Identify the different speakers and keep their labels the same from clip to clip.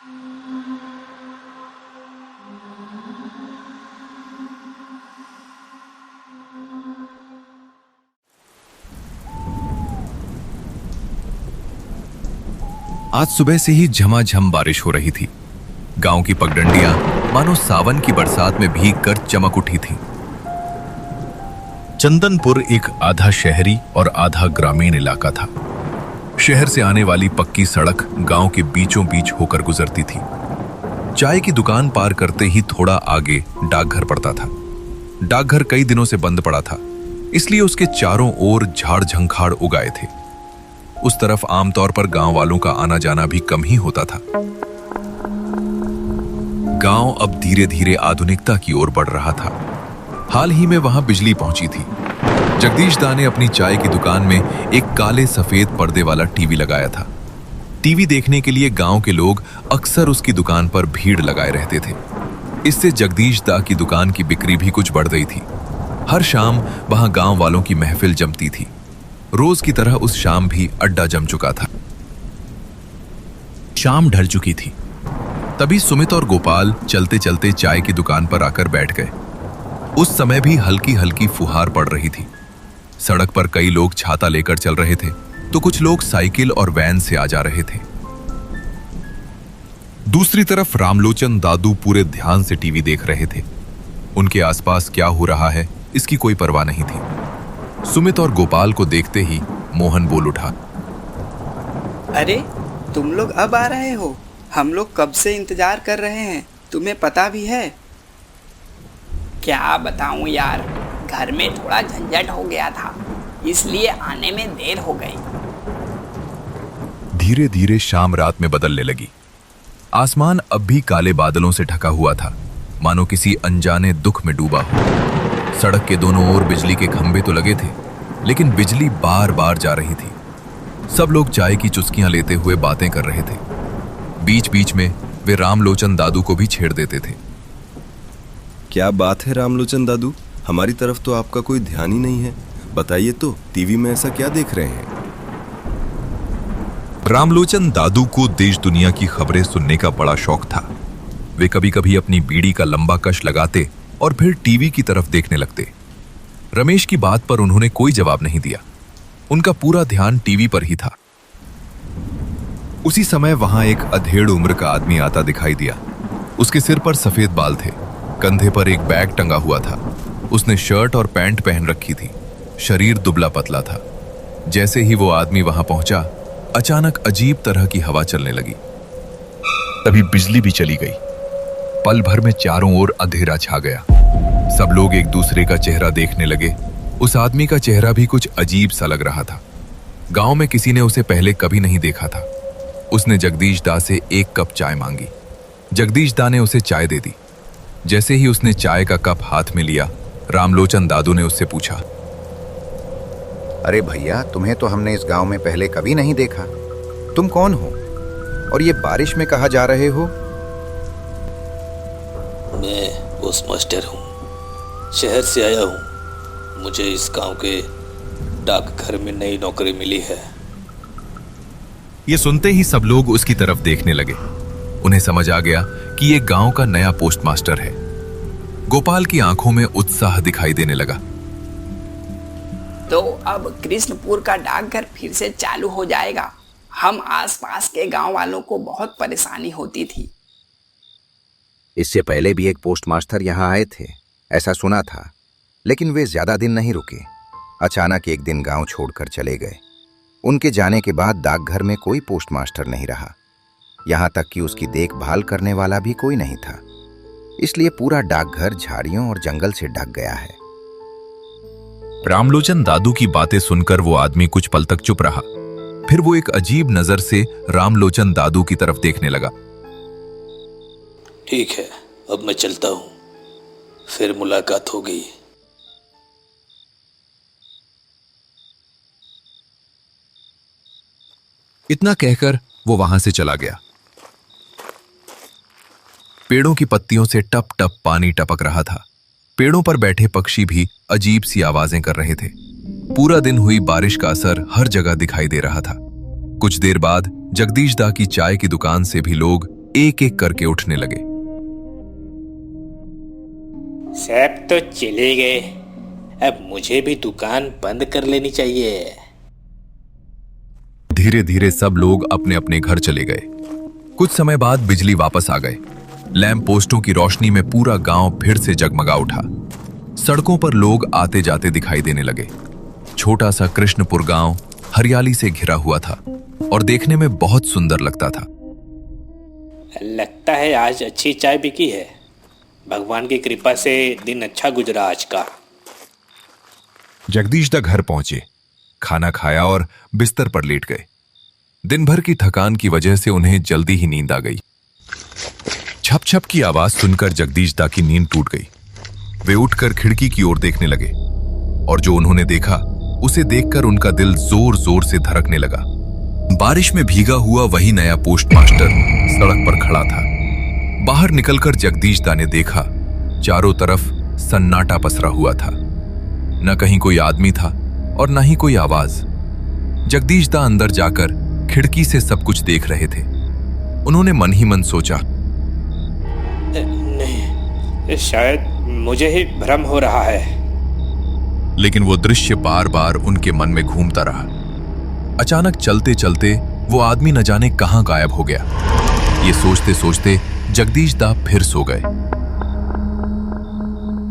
Speaker 1: आज सुबह से ही झमाझम बारिश हो रही थी। गांव की पगडंडियां मानो सावन की बरसात में भीगकर चमक उठी थीं। चंदनपुर एक आधा शहरी और आधा ग्रामीण इलाका था। शहर से आने वाली पक्की सड़क गांव के बीचों बीच होकर गुजरती थी। चाय की दुकान पार करते ही थोड़ा आगे डाकघर पड़ता था। डाकघर कई दिनों से बंद पड़ा था, इसलिए उसके चारों ओर झाड़ झंखाड़ उगाए थे। उस तरफ आमतौर पर गांव वालों का आना जाना भी कम ही होता था। गांव अब धीरे धीरे आधुनिकता की ओर बढ़ रहा था। हाल ही में वहां बिजली पहुंची थी। जगदीश दा ने अपनी चाय की दुकान में एक काले सफेद पर्दे वाला टीवी लगाया था। टीवी देखने के लिए गांव के लोग अक्सर उसकी दुकान पर भीड़ लगाए रहते थे। इससे जगदीश दा की दुकान की बिक्री भी कुछ बढ़ गई थी। हर शाम वहां गांव वालों की महफिल जमती थी। रोज की तरह उस शाम भी अड्डा जम चुका था। शाम ढल चुकी थी। तभी सुमित और गोपाल चलते चलते चाय की दुकान पर आकर बैठ गए। उस समय भी हल्की हल्की फुहार पड़ रही थी। सड़क पर कई लोग छाता लेकर चल रहे थे, तो कुछ लोग साइकिल और वैन से आ जा रहे थे। दूसरी तरफ रामलोचन दादू पूरे ध्यान से टीवी देख रहे थे। उनके आसपास क्या हो रहा है इसकी कोई परवाह नहीं थी। सुमित और गोपाल को देखते ही मोहन बोल उठा,
Speaker 2: अरे तुम लोग अब आ रहे हो? हम लोग कब से इंतजार कर रहे हैं, तुम्हें पता भी है?
Speaker 3: क्या बताऊं यार, घर में थोड़ा झंझट हो गया था, इसलिए आने में देर हो गई।
Speaker 1: धीरे धीरे शाम रात में बदलने लगी। आसमान अब भी काले बादलों से ढका हुआ था, मानो किसी अनजाने दुख में डूबा हो। सड़क के दोनों ओर बिजली के खंभे तो लगे थे, लेकिन बिजली बार बार जा रही थी। सब लोग चाय की चुस्कियां लेते हुए बातें कर रहे थे। बीच बीच में वे रामलोचन दादू को भी छेड़ देते थे।
Speaker 4: क्या बात है रामलोचन दादू, हमारी तरफ तो आपका कोई ध्यान ही नहीं है। बताइए तो, टीवी में ऐसा क्या देख रहे हैं?
Speaker 1: रामलोचन दादू को देश दुनिया की खबरें सुनने का बड़ा शौक था। वे कभी कभी अपनी बीड़ी का लंबा कश लगाते और फिर टीवी की तरफ देखने लगते। रमेश की बात पर उन्होंने कोई जवाब नहीं दिया। उनका पूरा ध्यान टीवी पर ही था। उसी समय वहां एक अधेड़ उम्र का आदमी आता दिखाई दिया। उसके सिर पर सफेद बाल थे, कंधे पर एक बैग टंगा हुआ था। उसने शर्ट और पैंट पहन रखी थी। शरीर दुबला पतला था। जैसे ही वो आदमी वहां पहुंचा, अचानक अजीब तरह की हवा चलने लगी। तभी बिजली भी चली गई। पल भर में चारों ओर अंधेरा छा गया। सब लोग एक दूसरे का चेहरा देखने लगे। उस आदमी का चेहरा भी कुछ अजीब सा लग रहा था। गांव में किसी ने उसे पहले कभी नहीं देखा था। उसने जगदीश दा से एक कप चाय मांगी। जगदीश दा ने उसे चाय दे दी। जैसे ही उसने चाय का कप हाथ में लिया, रामलोचन दादू ने उससे पूछा,
Speaker 5: अरे भैया, तुम्हें तो हमने इस गांव में पहले कभी नहीं देखा। तुम कौन हो और ये बारिश में कहाँ जा रहे हो?
Speaker 6: मैं पोस्ट मास्टर हूँ, शहर से आया हूँ। मुझे इस गांव के डाकघर में नई नौकरी मिली है।
Speaker 1: ये सुनते ही सब लोग उसकी तरफ देखने लगे। उन्हें समझ आ गया कि ये गांव का नया पोस्ट मास्टर है। गोपाल की आंखों में उत्साह दिखाई देने लगा।
Speaker 3: तो अब कृष्णपुर का डाकघर फिर से चालू हो जाएगा। हम आसपास के गांव वालों को बहुत परेशानी होती थी।
Speaker 5: इससे पहले भी एक पोस्ट मास्टर यहाँ आए थे, ऐसा सुना था, लेकिन वे ज्यादा दिन नहीं रुके। अचानक एक दिन गांव छोड़कर चले गए। उनके जाने के बाद डाकघर में कोई पोस्ट मास्टर नहीं रहा। यहाँ तक कि उसकी देखभाल करने वाला भी कोई नहीं था। इसलिए पूरा डाकघर झाड़ियों और जंगल से ढक गया है।
Speaker 1: रामलोचन दादू की बातें सुनकर वो आदमी कुछ पल तक चुप रहा। फिर वो एक अजीब नजर से रामलोचन दादू की तरफ देखने लगा।
Speaker 6: ठीक है, अब मैं चलता हूँ, फिर मुलाकात होगी।
Speaker 1: इतना कहकर वो वहां से चला गया। पेड़ों की पत्तियों से टप टप पानी टपक रहा था। पेड़ों पर बैठे पक्षी भी अजीब सी आवाजें कर रहे थे। पूरा दिन हुई बारिश का असर हर जगह दिखाई दे रहा था। कुछ देर बाद जगदीश दा की चाय की दुकान से भी लोग एक एक करके उठने लगे।
Speaker 6: सब तो चले गए, अब मुझे भी दुकान बंद कर लेनी चाहिए।
Speaker 1: धीरे धीरे सब लोग अपने अपने घर चले गए। कुछ समय बाद बिजली वापस आ गए। लैंप पोस्टों की रोशनी में पूरा गांव फिर से जगमगा उठा। सड़कों पर लोग आते जाते दिखाई देने लगे। छोटा सा कृष्णपुर गांव हरियाली से घिरा हुआ था और देखने में बहुत सुंदर लगता था।
Speaker 6: लगता है आज अच्छी चाय बिकी है। भगवान की कृपा से दिन अच्छा गुजरा आज का।
Speaker 1: जगदीश दा घर पहुंचे, खाना खाया और बिस्तर पर लेट गए। दिन भर की थकान की वजह से उन्हें जल्दी ही नींद आ गई। छप छप की आवाज सुनकर जगदीश दा की नींद टूट गई। वे उठकर खिड़की की ओर देखने लगे और जो उन्होंने देखा उसे देखकर उनका दिल जोर जोर से धड़कने लगा। बारिश में भीगा हुआ वही नया पोस्टमास्टर सड़क पर खड़ा था। बाहर निकलकर जगदीश दा ने देखा, चारों तरफ सन्नाटा पसरा हुआ था। न कहीं कोई आदमी था और न ही कोई आवाज। जगदीश दा अंदर जाकर खिड़की से सब कुछ देख रहे थे। उन्होंने मन ही मन सोचा,
Speaker 6: नहीं, शायद मुझे ही भ्रम हो रहा है।
Speaker 1: लेकिन वो दृश्य बार बार उनके मन में घूमता रहा। अचानक चलते चलते वो आदमी न जाने कहां गायब हो गया। ये सोचते सोचते जगदीश दा फिर सो गए।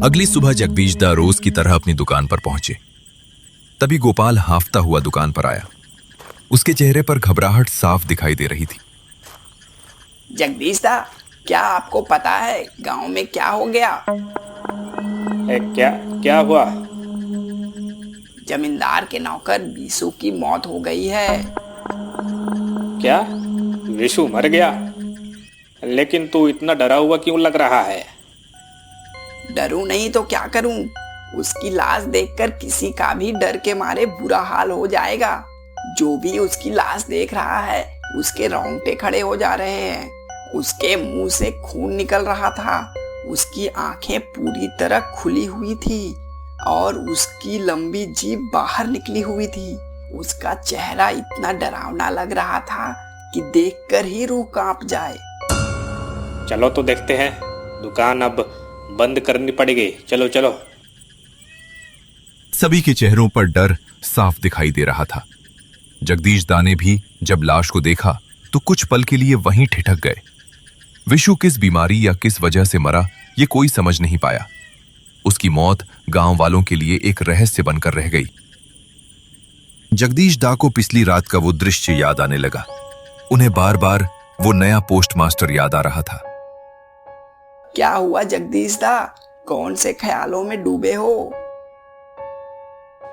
Speaker 1: अगली सुबह जगदीश दा रोज की तरह अपनी दुकान पर पहुंचे। तभी गोपाल हांफता हुआ दुकान पर आया। उसके चेहरे पर घबराहट साफ दिखाई दे रही थी।
Speaker 3: जगदीश दा, क्या आपको पता है गांव में क्या हो गया?
Speaker 6: क्या हुआ?
Speaker 3: जमींदार के नौकर बीसू की मौत हो गई है।
Speaker 6: क्या? विशु मर गया? लेकिन तू इतना डरा हुआ क्यों लग रहा है?
Speaker 3: डरूं नहीं तो क्या करूं? उसकी लाश देखकर किसी का भी डर के मारे बुरा हाल हो जाएगा। जो भी उसकी लाश देख रहा है उसके रोंगटे खड़े हो जा रहे हैं। उसके मुंह से खून निकल रहा था। उसकी आंखें पूरी तरह खुली हुई थी और उसकी लंबी जीभ बाहर निकली हुई थी। उसका चेहरा इतना डरावना लग रहा था कि देखकर ही रूह कांप जाए।
Speaker 6: चलो तो देखते हैं। दुकान अब बंद करनी पड़ेगी। चलो चलो।
Speaker 1: सभी के चेहरों पर डर साफ दिखाई दे रहा था। जगदीश दा ने भी जब लाश को देखा तो कुछ पल के लिए वहीं ठिठक गए। विशु किस बीमारी या किस वजह से मरा ये कोई समझ नहीं पाया। उसकी मौत गांव वालों के लिए एक रहस्य बनकर रह गई। जगदीश दा को पिछली रात का वो दृश्य याद आने लगा। उन्हें बार बार वो नया पोस्टमास्टर याद आ रहा था।
Speaker 3: क्या हुआ जगदीश दा? कौन से ख्यालों में डूबे हो?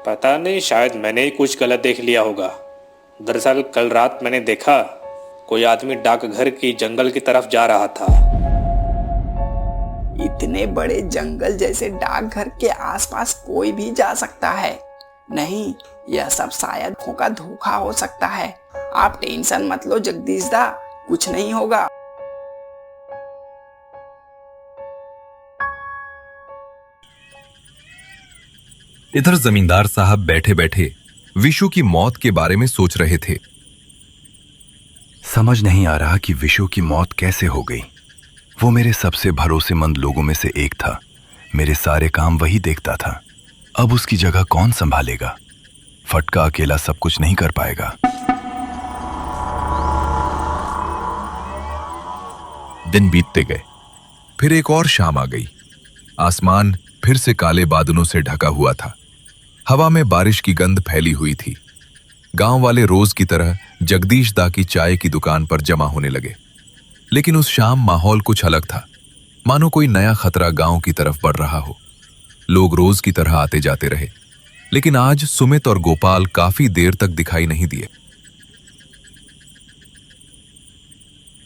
Speaker 6: पता नहीं, शायद मैंने ही कुछ गलत देख लिया होगा। दरअसल कल रात मैंने देखा कोई आदमी डाकघर की जंगल की तरफ जा रहा था।
Speaker 3: इतने बड़े जंगल जैसे डाकघर के आसपास कोई भी जा सकता है। नहीं, यह सब शायद का धोखा हो सकता है। आप टेंशन मत लो जगदीश दा, कुछ नहीं होगा।
Speaker 1: इधर जमींदार साहब बैठे बैठे विशु की मौत के बारे में सोच रहे थे।
Speaker 7: समझ नहीं आ रहा कि विशु की मौत कैसे हो गई। वो मेरे सबसे भरोसेमंद लोगों में से एक था। मेरे सारे काम वही देखता था। अब उसकी जगह कौन संभालेगा? फटका अकेला सब कुछ नहीं कर पाएगा।
Speaker 1: दिन बीतते गए। फिर एक और शाम आ गई। आसमान फिर से काले बादलों से ढका हुआ था। हवा में बारिश की गंध फैली हुई थी। गांव वाले रोज की तरह जगदीश दा की चाय की दुकान पर जमा होने लगे। लेकिन उस शाम माहौल कुछ अलग था, मानो कोई नया खतरा गांव की तरफ बढ़ रहा हो। लोग रोज की तरह आते जाते रहे, लेकिन आज सुमित और गोपाल काफी देर तक दिखाई नहीं दिए।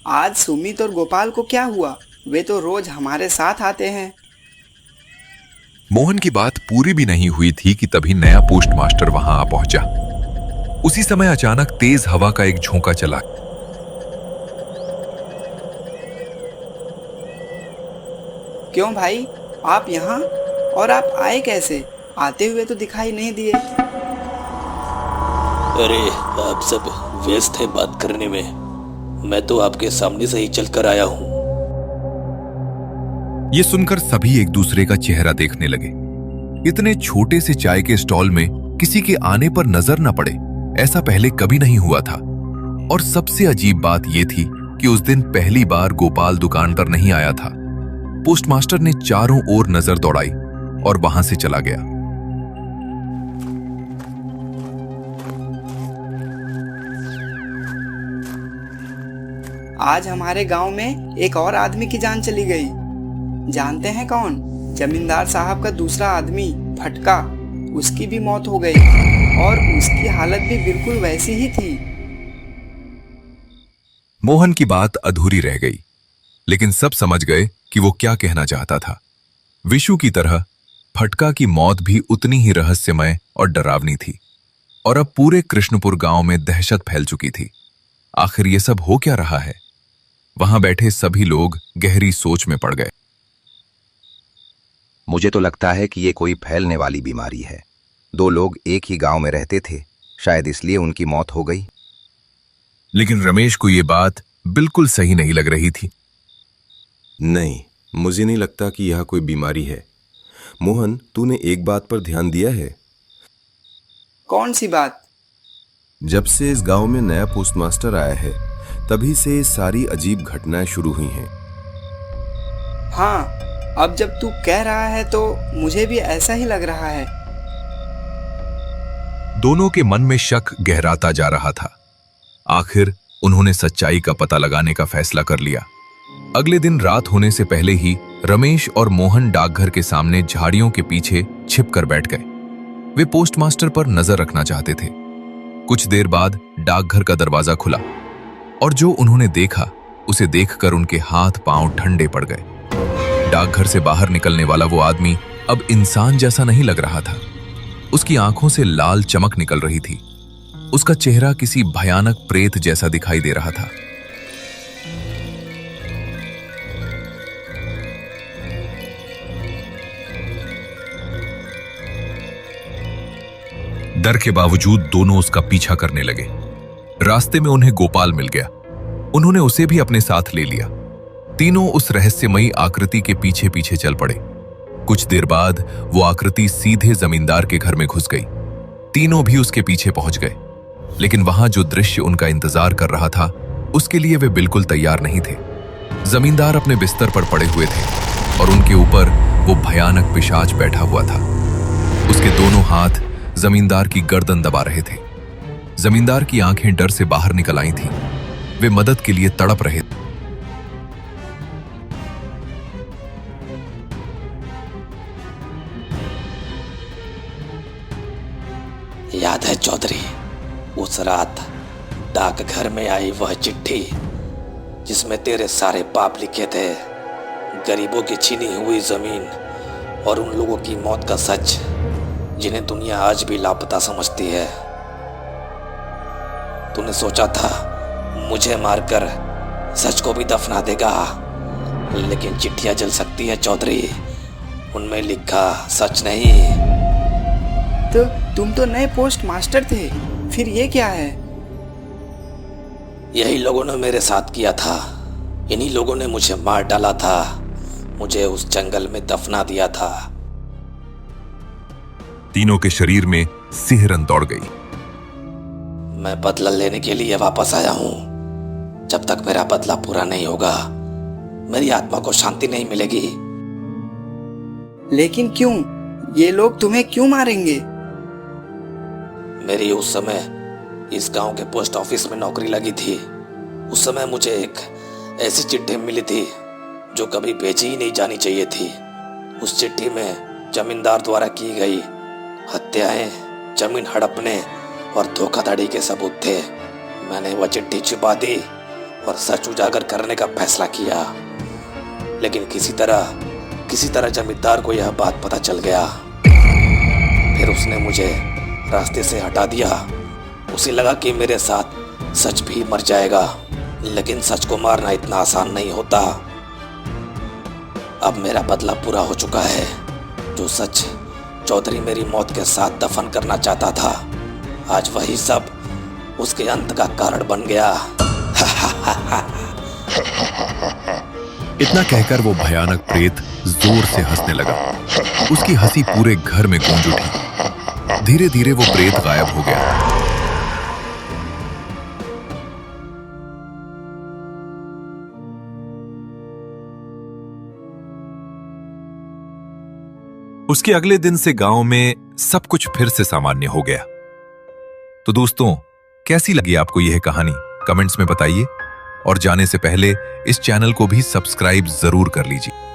Speaker 2: आज सुमित और गोपाल को क्या हुआ? वे तो रोज हमारे साथ आते हैं।
Speaker 1: मोहन की बात पूरी भी नहीं हुई थी कि तभी नया पोस्टमास्टर वहां आ पहुंचा। उसी समय अचानक तेज हवा का एक झोंका चला।
Speaker 2: क्यों भाई, आप यहाँ? और आप आए कैसे? आते हुए तो दिखाई नहीं दिए।
Speaker 6: अरे आप सब व्यस्त है बात करने में। मैं तो आपके सामने से ही चलकर आया हूं।
Speaker 1: ये सुनकर सभी एक दूसरे का चेहरा देखने लगे। इतने छोटे से चाय के स्टॉल में किसी के आने पर नजर न पड़े, ऐसा पहले कभी नहीं हुआ था। और सबसे अजीब बात यह थी कि उस दिन पहली बार गोपाल दुकान पर नहीं आया था। पोस्टमास्टर ने चारों ओर नजर दौड़ाई और वहां से चला गया।
Speaker 2: आज हमारे गांव में एक और आदमी की जान चली गई। जानते हैं कौन? जमींदार साहब का दूसरा आदमी फटका। उसकी भी मौत हो गई और उसकी हालत भी बिल्कुल वैसी ही थी।
Speaker 1: मोहन की बात अधूरी रह गई, लेकिन सब समझ गए कि वो क्या कहना चाहता था। विशु की तरह फटका की मौत भी उतनी ही रहस्यमय और डरावनी थी, और अब पूरे कृष्णपुर गांव में दहशत फैल चुकी थी। आखिर ये सब हो क्या रहा है? वहां बैठे सभी लोग गहरी सोच में पड़ गए।
Speaker 5: मुझे तो लगता है कि ये कोई फैलने वाली बीमारी है। 2 लोग एक ही गांव में रहते थे, शायद इसलिए उनकी मौत हो गई।
Speaker 1: लेकिन रमेश को ये बात बिल्कुल सही नहीं लग रही थी।
Speaker 4: नहीं, मुझे नहीं लगता कि यह कोई बीमारी है। मोहन, तूने एक बात पर ध्यान दिया है?
Speaker 2: कौन सी बात?
Speaker 4: जब से इस गांव में नया पोस्टमास्टर आया है, तभी से ये सारी अजीब घटनाएं शुरू हुई हैं।
Speaker 2: हाँ, अब जब तू कह रहा है तो मुझे भी ऐसा ही लग रहा है।
Speaker 1: दोनों के मन में शक गहराता जा रहा था। आखिर उन्होंने सच्चाई का पता लगाने का फैसला कर लिया। अगले दिन रात होने से पहले ही रमेश और मोहन डाकघर के सामने झाड़ियों के पीछे छिपकर बैठ गए। वे पोस्टमास्टर पर नजर रखना चाहते थे। कुछ देर बाद डाकघर का दरवाजा खुला और जो उन्होंने देखा उसे देखकर उनके हाथ पांव ठंडे पड़ गए। डाकघर से बाहर निकलने वाला वो आदमी अब इंसान जैसा नहीं लग रहा था। उसकी आंखों से लाल चमक निकल रही थी। उसका चेहरा किसी भयानक प्रेत जैसा दिखाई दे रहा था। डर के बावजूद दोनों उसका पीछा करने लगे। रास्ते में उन्हें गोपाल मिल गया। उन्होंने उसे भी अपने साथ ले लिया। तीनों उस रहस्यमयी आकृति के पीछे पीछे चल पड़े। कुछ देर बाद वो आकृति सीधे जमींदार के घर में घुस गई। तीनों भी उसके पीछे पहुंच गए, लेकिन वहां जो दृश्य उनका इंतजार कर रहा था उसके लिए वे बिल्कुल तैयार नहीं थे। जमींदार अपने बिस्तर पर पड़े हुए थे और उनके ऊपर वो भयानक पिशाच बैठा हुआ था। उसके दोनों हाथ जमींदार की गर्दन दबा रहे थे। जमींदार की आंखें डर से बाहर निकल आई थीं। वे मदद के लिए तड़प रहे थे।
Speaker 6: याद है चौधरी, उस रात डाकघर में आई वह चिट्ठी जिसमें तेरे सारे पाप लिखे थे, गरीबों की छीनी हुई जमीन और उन लोगों की मौत का सच जिन्हें दुनिया आज भी लापता समझती है। तूने सोचा था मुझे मारकर सच को भी दफना देगा, लेकिन चिट्ठियां जल सकती है चौधरी, उनमें लिखा सच नहीं।
Speaker 2: तो तुम तो नए पोस्ट मास्टर थे, फिर ये क्या है?
Speaker 6: यही लोगों ने मेरे साथ किया था। इन्हीं लोगों ने मुझे मार डाला था, मुझे उस जंगल में दफना दिया था।
Speaker 1: तीनों के शरीर में सिहरन दौड़ गई।
Speaker 6: मैं बदला लेने के लिए वापस आया हूं। जब तक मेरा बदला पूरा नहीं होगा, मेरी आत्मा को शांति नहीं मिलेगी।
Speaker 2: लेकिन क्यों? ये लोग तुम्हें क्यों मारेंगे?
Speaker 6: मेरी उस समय इस गांव के पोस्ट ऑफिस में नौकरी लगी थी। उस समय मुझे एक ऐसी चिट्ठी मिली थी जो कभी भेजी ही नहीं जानी चाहिए थी। उस चिट्ठी में जमींदार द्वारा की गई हत्याएं, जमीन हड़पने और धोखाधड़ी के सबूत थे। मैंने वह चिट्ठी छिपा दी और सच उजागर करने का फैसला किया, लेकिन किसी तरह जमींदार को यह बात पता चल गया। फिर उसने मुझे रास्ते से हटा दिया। उसे लगा कि मेरे साथ सच भी मर जाएगा, लेकिन सच को मारना इतना आसान नहीं होता। अब मेरा बदला पूरा हो चुका है। जो सच चौधरी मेरी मौत के साथ दफन करना चाहता था, आज वही सब उसके अंत का कारण बन गया।
Speaker 1: इतना कहकर वो भयानक प्रेत जोर से हंसने लगा। उसकी हंसी पूरे घर में गूंज उठी। धीरे धीरे वो प्रेत गायब हो गया। उसके अगले दिन से गांव में सब कुछ फिर से सामान्य हो गया। तो दोस्तों, कैसी लगी आपको यह कहानी? कमेंट्स में बताइए और जाने से पहले इस चैनल को भी सब्सक्राइब जरूर कर लीजिए।